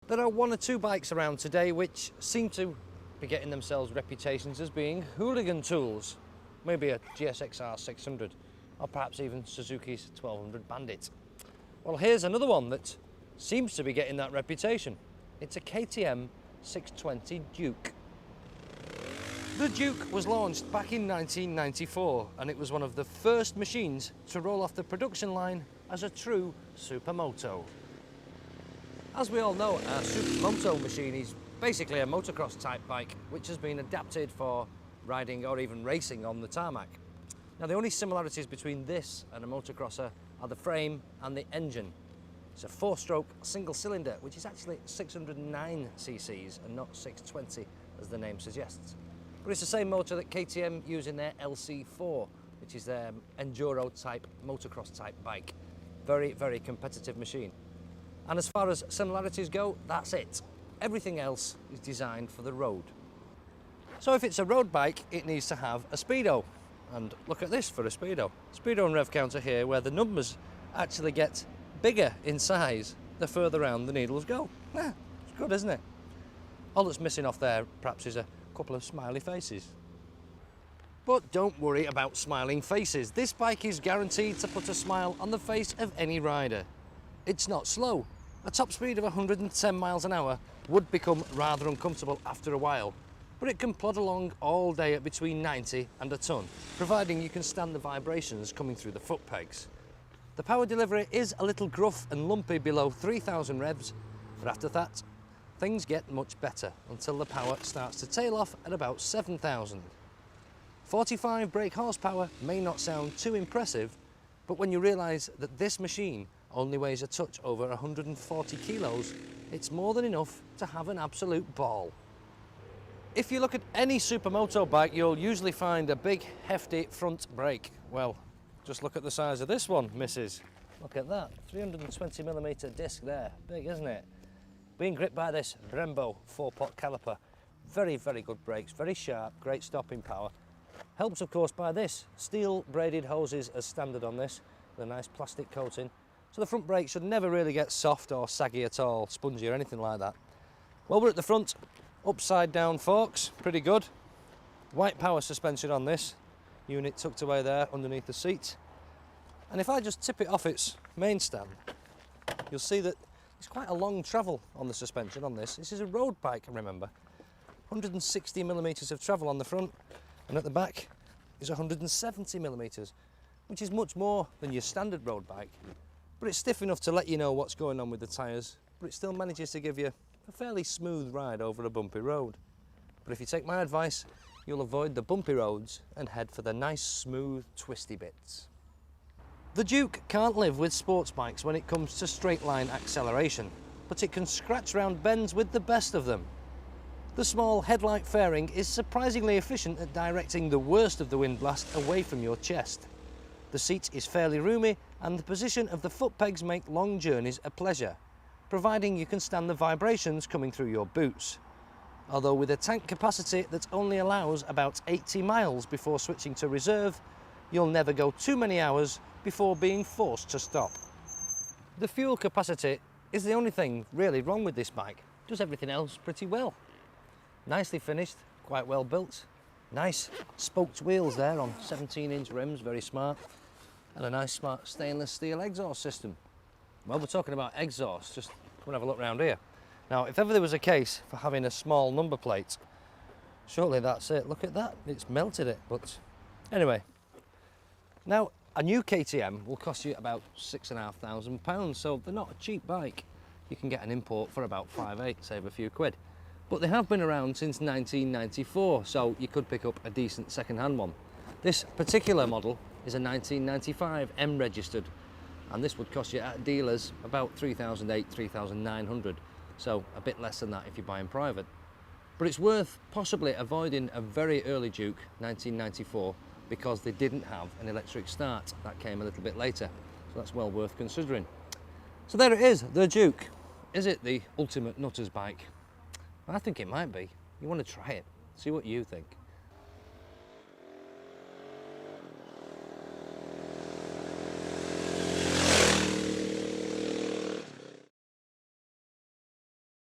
There are one or two bikes around today which seem to be getting themselves reputations as being hooligan tools. Maybe a GSXR 600 or perhaps even Suzuki's 1200 Bandit. Well, here's another one that seems to be getting that reputation. It's a KTM 620 Duke. The Duke was launched back in 1994 and it was one of the first machines to roll off the production line as a true supermoto. As we all know, a supermoto machine is basically a motocross type bike which has been adapted for riding or even racing on the tarmac. Now the only similarities between this and a motocrosser are the frame and the engine. It's a 4-stroke single cylinder which is actually 609 cc's and not 620 as the name suggests. But it's the same motor that KTM use in their LC4, which is their enduro type, motocross type bike. Very, very competitive machine. And as far as similarities go, that's it. Everything else is designed for the road. So if it's a road bike, it needs to have a speedo. And look at this for a speedo. Speedo and rev counter here, where the numbers actually get bigger in size the further round the needles go. Yeah, it's good, isn't it? All that's missing off there perhaps is a couple of smiley faces. But don't worry about smiling faces. This bike is guaranteed to put a smile on the face of any rider. It's not slow. A top speed of 110 miles an hour would become rather uncomfortable after a while, but it can plod along all day at between 90 and a ton, providing you can stand the vibrations coming through the foot pegs. The power delivery is a little gruff and lumpy below 3,000 revs, but after that, things get much better until the power starts to tail off at about 7,000. 45 brake horsepower may not sound too impressive, but when you realise that this machine only weighs a touch over 140 kilos, it's more than enough to have an absolute ball. If you look at any supermoto bike, you'll usually find a big, hefty front brake. Well, just look at the size of this one, missus. Look at that, 320mm disc there. Big, isn't it? Being gripped by this Brembo 4-pot caliper. Very, very good brakes, very sharp, great stopping power. Helps, of course, by this steel braided hoses as standard on this, with a nice plastic coating. So the front brake should never really get soft or saggy at all, spongy or anything like that. Well, we're at the front, upside down forks, pretty good. White power suspension on this unit tucked away there underneath the seat. And if I just tip it off its main stand, you'll see that it's quite a long travel on the suspension on this. This is a road bike, remember. 160mm of travel on the front, and at the back is 170mm, which is much more than your standard road bike. But it's stiff enough to let you know what's going on with the tyres, but it still manages to give you a fairly smooth ride over a bumpy road. But if you take my advice, you'll avoid the bumpy roads and head for the nice, smooth, twisty bits. The Duke can't live with sports bikes when it comes to straight line acceleration, but it can scratch round bends with the best of them. The small headlight fairing is surprisingly efficient at directing the worst of the wind blast away from your chest. The seat is fairly roomy and the position of the foot pegs make long journeys a pleasure, providing you can stand the vibrations coming through your boots. Although with a tank capacity that only allows about 80 miles before switching to reserve, you'll never go too many hours before being forced to stop. The fuel capacity is the only thing really wrong with this bike. It does everything else pretty well. Nicely finished, quite well built. Nice spoked wheels there on 17-inch rims, very smart. And a nice smart stainless steel exhaust system. Well, we're talking about exhaust, just come and have a look around here. Now, if ever there was a case for having a small number plate, surely that's it. Look at that, it's melted it. But anyway, now a new KTM will cost you about £6,500, so they're not a cheap bike. You can get an import for about 5.8, save a few quid. But they have been around since 1994, so you could pick up a decent second-hand one. This particular model is a 1995 M registered, and this would cost you at dealers about £3,800, £3,900, so a bit less than that if you buy them private. But it's worth possibly avoiding a very early Duke 1994 because they didn't have an electric start. That came a little bit later, so that's well worth considering. So there it is, the Duke. Is it the ultimate nutter's bike? I think it might be. You want to try it, see what you think.